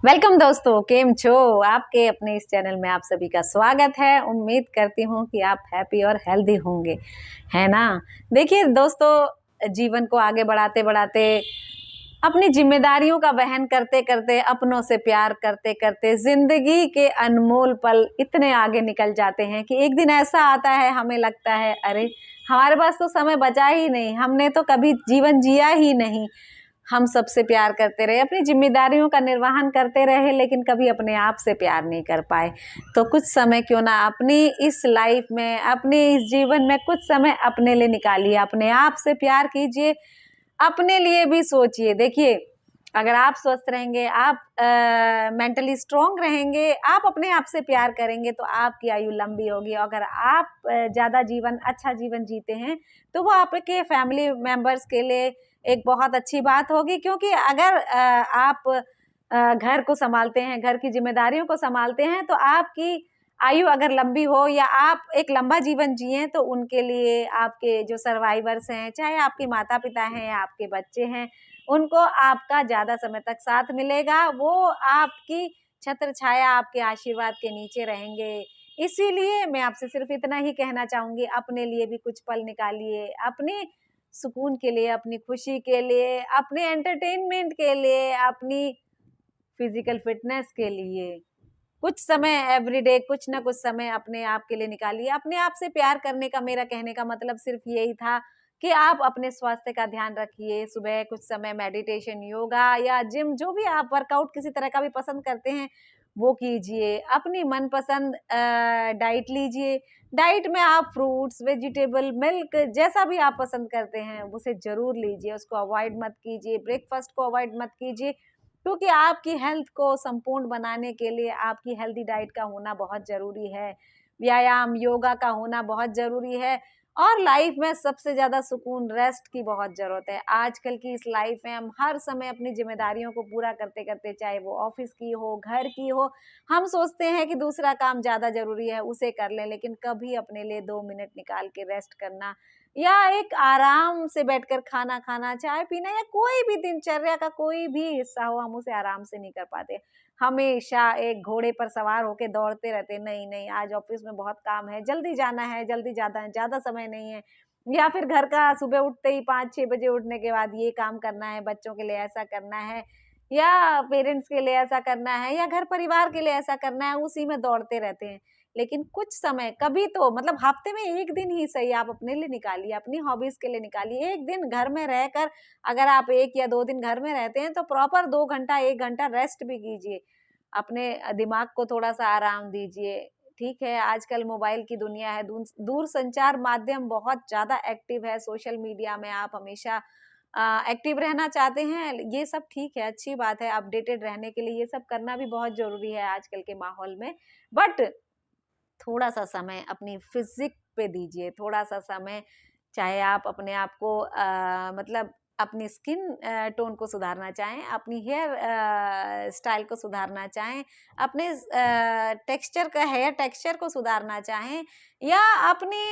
Welcome दोस्तों, केम छो। आपके अपने इस चैनल में आप सभी का स्वागत है। उम्मीद करती हूँ कि आप हैप्पी और हेल्दी होंगे, है ना। देखिए दोस्तों, जीवन को आगे बढ़ाते बढ़ाते, अपनी जिम्मेदारियों का वहन करते करते, अपनों से प्यार करते करते जिंदगी के अनमोल पल इतने आगे निकल जाते हैं कि एक दिन ऐसा आता है, हमें लगता है अरे हमारे पास तो समय बचा ही नहीं, हमने तो कभी जीवन जिया ही नहीं। हम सबसे प्यार करते रहे, अपनी जिम्मेदारियों का निर्वहन करते रहे, लेकिन कभी अपने आप से प्यार नहीं कर पाए। तो कुछ समय क्यों ना अपनी इस लाइफ में, अपने इस जीवन में कुछ समय अपने लिए निकालिए, अपने आप से प्यार कीजिए, अपने लिए भी सोचिए। देखिए, अगर आप स्वस्थ रहेंगे, आप मेंटली स्ट्रांग रहेंगे, आप अपने आप से प्यार करेंगे, तो आपकी आयु लंबी होगी। अगर आप ज़्यादा जीवन, अच्छा जीवन जीते हैं, तो वो आपके फैमिली मेंबर्स के लिए एक बहुत अच्छी बात होगी। क्योंकि अगर आप घर को संभालते हैं, घर की जिम्मेदारियों को संभालते हैं, तो आपकी आयु अगर लंबी हो या आप एक लंबा जीवन जिए, तो उनके लिए आपके जो सर्वाइवर्स हैं, चाहे आपके माता पिता हैं या आपके बच्चे हैं, उनको आपका ज़्यादा समय तक साथ मिलेगा। वो आपकी छत्र छाया, आपके आशीर्वाद के नीचे रहेंगे। इसीलिए मैं आपसे सिर्फ इतना ही कहना चाहूँगी, अपने लिए भी कुछ पल निकालिए, अपने सुकून के लिए, अपनी खुशी के लिए, अपने एंटरटेनमेंट के लिए, अपनी फिजिकल फिटनेस के लिए कुछ समय एवरीडे, कुछ ना कुछ समय अपने आप के लिए निकालिए। अपने आप से प्यार करने का मेरा कहने का मतलब सिर्फ यही था कि आप अपने स्वास्थ्य का ध्यान रखिए। सुबह कुछ समय मेडिटेशन, योगा या जिम, जो भी आप वर्कआउट किसी तरह का भी पसंद करते हैं, वो कीजिए। अपनी मनपसंद डाइट लीजिए। डाइट में आप फ्रूट्स, वेजिटेबल, मिल्क, जैसा भी आप पसंद करते हैं उसे जरूर लीजिए। उसको अवॉइड मत कीजिए, ब्रेकफास्ट को अवॉइड मत कीजिए, क्योंकि आपकी हेल्थ को संपूर्ण बनाने के लिए आपकी हेल्दी डाइट का होना बहुत ज़रूरी है। व्यायाम, योगा का होना बहुत ज़रूरी है। और लाइफ में सबसे ज़्यादा सुकून, रेस्ट की बहुत ज़रूरत है। आजकल की इस लाइफ में हम हर समय अपनी जिम्मेदारियों को पूरा करते करते, चाहे वो ऑफिस की हो, घर की हो, हम सोचते हैं कि दूसरा काम ज़्यादा ज़रूरी है, उसे कर लें, लेकिन कभी अपने लिए 2 मिनट निकाल के रेस्ट करना या एक आराम से बैठकर खाना खाना, चाय पीना, या कोई भी दिनचर्या का कोई भी हिस्सा हो, हम उसे आराम से नहीं कर पाते। हमेशा एक घोड़े पर सवार होके दौड़ते रहते, नहीं नहीं आज ऑफिस में बहुत काम है, जल्दी जाना है, जल्दी ज़्यादा समय नहीं है। या फिर घर का सुबह उठते ही 5-6 बजे उठने के बाद ये काम करना है, बच्चों के लिए ऐसा करना है, या पेरेंट्स के लिए ऐसा करना है, या घर परिवार के लिए ऐसा करना है, उसी में दौड़ते रहते हैं। लेकिन कुछ समय, कभी तो मतलब हफ्ते में 1 दिन ही सही आप अपने लिए निकालिए, अपनी हॉबीज के लिए निकालिए। 1 दिन घर में रहकर, अगर आप 1 या 2 दिन घर में रहते हैं, तो प्रॉपर 2 घंटा, 1 घंटा रेस्ट भी कीजिए। अपने दिमाग को थोड़ा-सा आराम दीजिए। ठीक है, आजकल मोबाइल की दुनिया है, दूर संचार माध्यम बहुत ज़्यादा एक्टिव है, सोशल मीडिया में आप हमेशा एक्टिव रहना चाहते हैं, ये सब ठीक है, अच्छी बात है। अपडेटेड रहने के लिए ये सब करना भी बहुत ज़रूरी है आजकल के माहौल में। बट थोड़ा-सा समय अपनी फिज़िक पे दीजिए, थोड़ा-सा समय, चाहे आप अपने आप को मतलब अपनी स्किन टोन को सुधारना चाहें, अपनी हेयर स्टाइल को सुधारना चाहें, अपने टेक्सचर का, हेयर टेक्सचर को सुधारना चाहें, या अपनी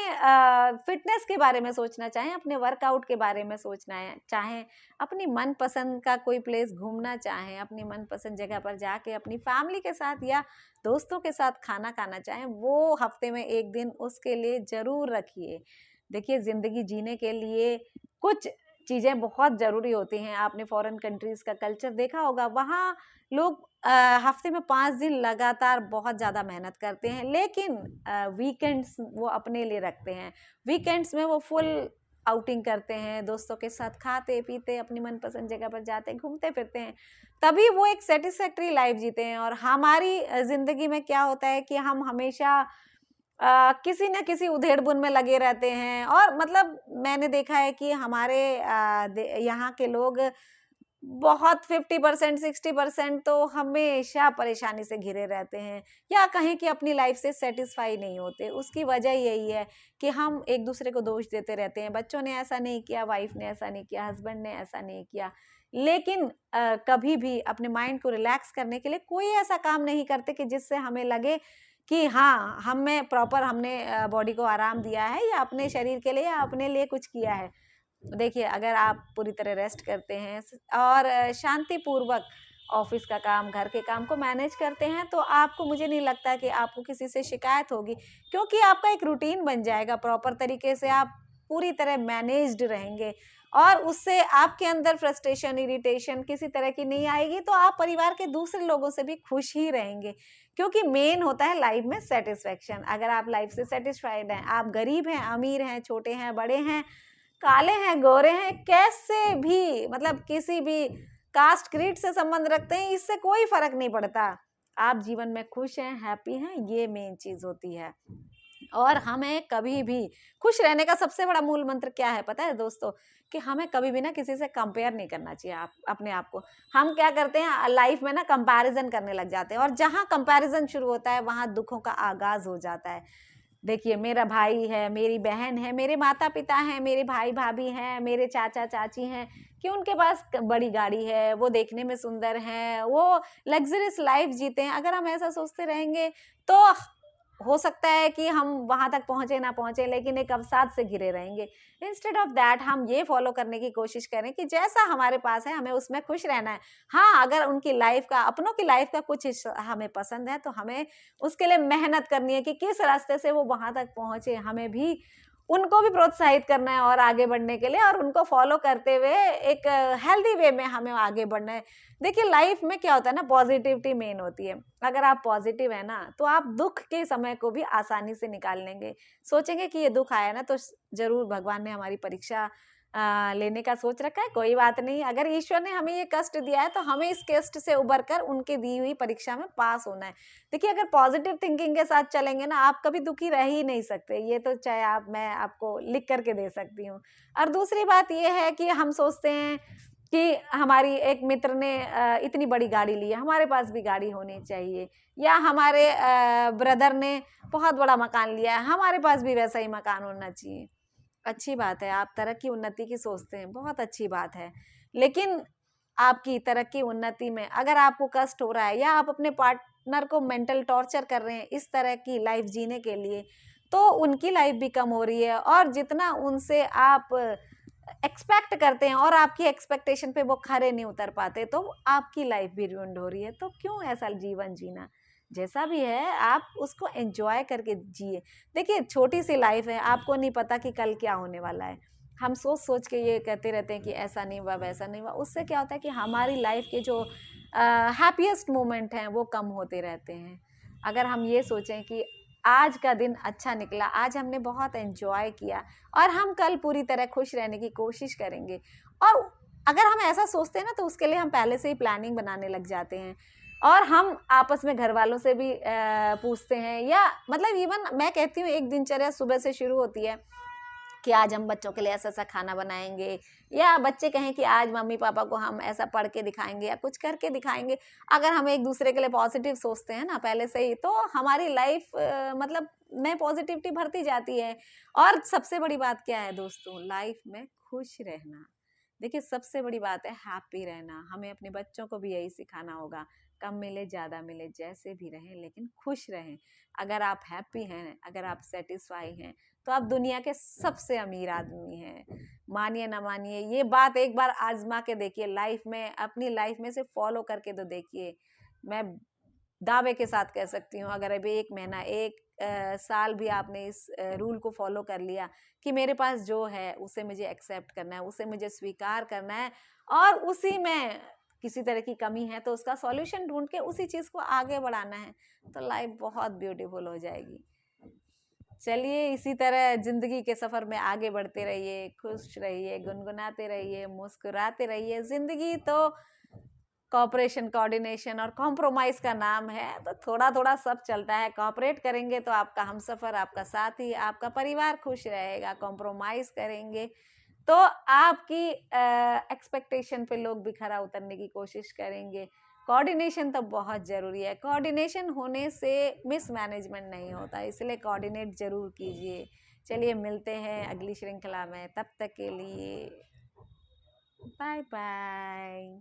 फ़िटनेस के बारे में सोचना चाहें, अपने वर्कआउट के बारे में सोचना है चाहें, अपनी मनपसंद का कोई प्लेस घूमना चाहें, अपनी मनपसंद जगह पर जाके अपनी फैमिली के साथ या दोस्तों के साथ खाना खाना चाहें, वो हफ्ते में 1 दिन उसके लिए ज़रूर रखिए। देखिए, ज़िंदगी जीने के लिए कुछ चीज़ें बहुत ज़रूरी होती हैं। आपने फ़ॉरेन कंट्रीज़ का कल्चर देखा होगा, वहाँ लोग हफ्ते में 5 दिन लगातार बहुत ज़्यादा मेहनत करते हैं, लेकिन वीकेंड्स वो अपने लिए रखते हैं। वीकेंड्स में वो फुल आउटिंग करते हैं, दोस्तों के साथ खाते-पीते, अपनी मनपसंद जगह पर जाते, घूमते-फिरते हैं। तभी वो एक सैटिस्फैक्टरी लाइफ जीते हैं। और हमारी ज़िंदगी में क्या होता है कि हम हमेशा किसी न किसी उधेड़-बुन में लगे रहते हैं। और मतलब मैंने देखा है कि हमारे यहाँ के लोग बहुत 50%, 60% तो हमेशा परेशानी से घिरे रहते हैं, या कहें कि अपनी लाइफ से सेटिस्फाई नहीं होते। उसकी वजह यही है कि हम एक दूसरे को दोष देते रहते हैं, बच्चों ने ऐसा नहीं किया, वाइफ ने ऐसा नहीं किया, हस्बैंड ने ऐसा नहीं किया। लेकिन कभी भी अपने माइंड को रिलैक्स करने के लिए कोई ऐसा काम नहीं करते कि जिससे हमें लगे कि हाँ, हमने बॉडी को आराम दिया है, या अपने शरीर के लिए या अपने लिए कुछ किया है। देखिए, अगर आप पूरी तरह रेस्ट करते हैं और शांतिपूर्वक ऑफिस का काम, घर के काम को मैनेज करते हैं, तो आपको, मुझे नहीं लगता कि आपको किसी से शिकायत होगी, क्योंकि आपका एक रूटीन बन जाएगा। प्रॉपर तरीके से आप पूरी तरह मैनेज्ड रहेंगे और उससे आपके अंदर फ्रस्ट्रेशन, इरिटेशन किसी तरह की नहीं आएगी, तो आप परिवार के दूसरे लोगों से भी खुश ही रहेंगे, क्योंकि मेन होता है लाइफ में सेटिस्फेक्शन। अगर आप लाइफ से सेटिस्फाइड हैं, आप गरीब हैं, अमीर हैं, छोटे हैं, बड़े हैं, काले हैं, गोरे हैं, कैसे भी, मतलब किसी भी कास्ट क्रीड से संबंध रखते हैं, इससे कोई फर्क नहीं पड़ता। आप जीवन में खुश हैं, हैप्पी हैं, ये मेन चीज होती है। और हमें कभी भी खुश रहने का सबसे बड़ा मूल मंत्र क्या है पता है दोस्तों? कि हमें कभी भी ना किसी से कंपेयर नहीं करना चाहिए आप अपने आप को। हम क्या करते हैं लाइफ में ना, कंपैरिजन करने लग जाते हैं, और जहां कंपैरिजन शुरू होता है वहां दुखों का आगाज हो जाता है। देखिए, मेरा भाई है, मेरी बहन है, मेरे माता पिता हैं, मेरे भाई भाभी हैं, मेरे चाचा चाची हैं, कि उनके पास बड़ी गाड़ी है, वो देखने में सुंदर हैं, वो लग्जरियस लाइफ जीते हैं। अगर हम ऐसा सोचते रहेंगे तो हो सकता है कि हम वहां तक पहुंचे ना पहुंचे, लेकिन एक अवसाद से घिरे रहेंगे। इंस्टेड ऑफ दैट हम ये फॉलो करने की कोशिश करें कि जैसा हमारे पास है हमें उसमें खुश रहना है। हाँ, अगर उनकी लाइफ का, अपनों की लाइफ का कुछ हिस्सा हमें पसंद है, तो हमें उसके लिए मेहनत करनी है कि किस रास्ते से वो वहां तक पहुंचे। हमें भी उनको भी प्रोत्साहित करना है और आगे बढ़ने के लिए, और उनको फॉलो करते हुए एक हेल्दी वे में हमें आगे बढ़ना है। देखिए, लाइफ में क्या होता है ना, पॉजिटिविटी मेन होती है। अगर आप पॉजिटिव है ना, तो आप दुख के समय को भी आसानी से निकाल लेंगे। सोचेंगे कि ये दुख आया ना, तो जरूर भगवान ने हमारी परीक्षा लेने का सोच रखा है, कोई बात नहीं। अगर ईश्वर ने हमें ये कष्ट दिया है, तो हमें इस कष्ट से उबर कर उनके दी हुई परीक्षा में पास होना है। देखिए, अगर पॉजिटिव थिंकिंग के साथ चलेंगे ना, आप कभी दुखी रह ही नहीं सकते। ये तो चाहे मैं आपको लिख करके दे सकती हूँ। और दूसरी बात ये है कि हम सोचते हैं कि हमारी एक मित्र ने इतनी बड़ी गाड़ी ली है, हमारे पास भी गाड़ी होनी चाहिए, या हमारे ब्रदर ने बहुत बड़ा मकान लिया है, हमारे पास भी वैसा ही मकान होना चाहिए। अच्छी बात है, आप तरक्की उन्नति की सोचते हैं, बहुत अच्छी बात है। लेकिन आपकी तरक्की उन्नति में अगर आपको कष्ट हो रहा है, या आप अपने पार्टनर को मेंटल टॉर्चर कर रहे हैं इस तरह की लाइफ जीने के लिए, तो उनकी लाइफ भी कम हो रही है। और जितना उनसे आप एक्सपेक्ट करते हैं और आपकी एक्सपेक्टेशन पे वो खरे नहीं उतर पाते, तो आपकी लाइफ भी रूइंड हो रही है। तो क्यों ऐसा जीवन जीना? जैसा भी है आप उसको एंजॉय करके जिए। देखिए, छोटी सी लाइफ है, आपको नहीं पता कि कल क्या होने वाला है। हम सोच सोच के ये कहते रहते हैं कि ऐसा नहीं हुआ, वैसा नहीं हुआ। उससे क्या होता है कि हमारी लाइफ के जो हैप्पीएस्ट मोमेंट हैं वो कम होते रहते हैं। अगर हम ये सोचें कि आज का दिन अच्छा निकला, आज हमने बहुत एंजॉय किया, और हम कल पूरी तरह खुश रहने की कोशिश करेंगे। और अगर हम ऐसा सोचते हैं ना, तो उसके लिए हम पहले से ही प्लानिंग बनाने लग जाते हैं। और हम आपस में घर वालों से भी पूछते हैं, या मतलब इवन मैं कहती हूँ एक दिनचर्या सुबह से शुरू होती है कि आज हम बच्चों के लिए ऐसा ऐसा खाना बनाएंगे, या बच्चे कहें कि आज मम्मी पापा को हम ऐसा पढ़ के दिखाएंगे या कुछ करके दिखाएंगे। अगर हम एक दूसरे के लिए पॉजिटिव सोचते हैं ना पहले से ही, तो हमारी लाइफ मतलब में पॉजिटिविटी भरती जाती है। और सबसे बड़ी बात क्या है दोस्तों, लाइफ में खुश रहना। देखिए, सबसे बड़ी बात है हैप्पी रहना। हमें अपने बच्चों को भी यही सिखाना होगा। कम मिले ज़्यादा मिले, जैसे भी रहें, लेकिन खुश रहें। अगर आप हैप्पी हैं, अगर आप सेटिस्फाई हैं, तो आप दुनिया के सबसे अमीर आदमी हैं। मानिए ना मानिए, ये बात एक बार आजमा के देखिए लाइफ में, अपनी लाइफ में से फॉलो करके तो देखिए। मैं दावे के साथ कह सकती हूँ, अगर अभी एक महीना, एक साल भी आपने इस रूल को फॉलो कर लिया कि मेरे पास जो है उसे मुझे एक्सेप्ट करना है, उसे मुझे स्वीकार करना है, और उसी में किसी तरह की कमी है तो उसका सॉल्यूशन ढूंढ के उसी चीज को आगे बढ़ाना है, तो लाइफ बहुत ब्यूटीफुल हो जाएगी। चलिए, इसी तरह जिंदगी के सफर में आगे बढ़ते रहिए, खुश रहिए, गुनगुनाते रहिए, मुस्कुराते रहिए। जिंदगी तो कॉपरेशन, कोऑर्डिनेशन और कॉम्प्रोमाइज का नाम है, तो थोड़ा थोड़ा सब चलता है। कॉपरेट करेंगे तो आपका हमसफर, आपका साथी, आपका परिवार खुश रहेगा। कॉम्प्रोमाइज करेंगे तो आपकी एक्सपेक्टेशन पे लोग भी खरा उतरने की कोशिश करेंगे। कोऑर्डिनेशन तो बहुत ज़रूरी है। कोऑर्डिनेशन होने से मिसमैनेजमेंट नहीं होता, इसलिए कोऑर्डिनेट जरूर कीजिए। चलिए, मिलते हैं अगली श्रृंखला में, तब तक के लिए बाय बाय।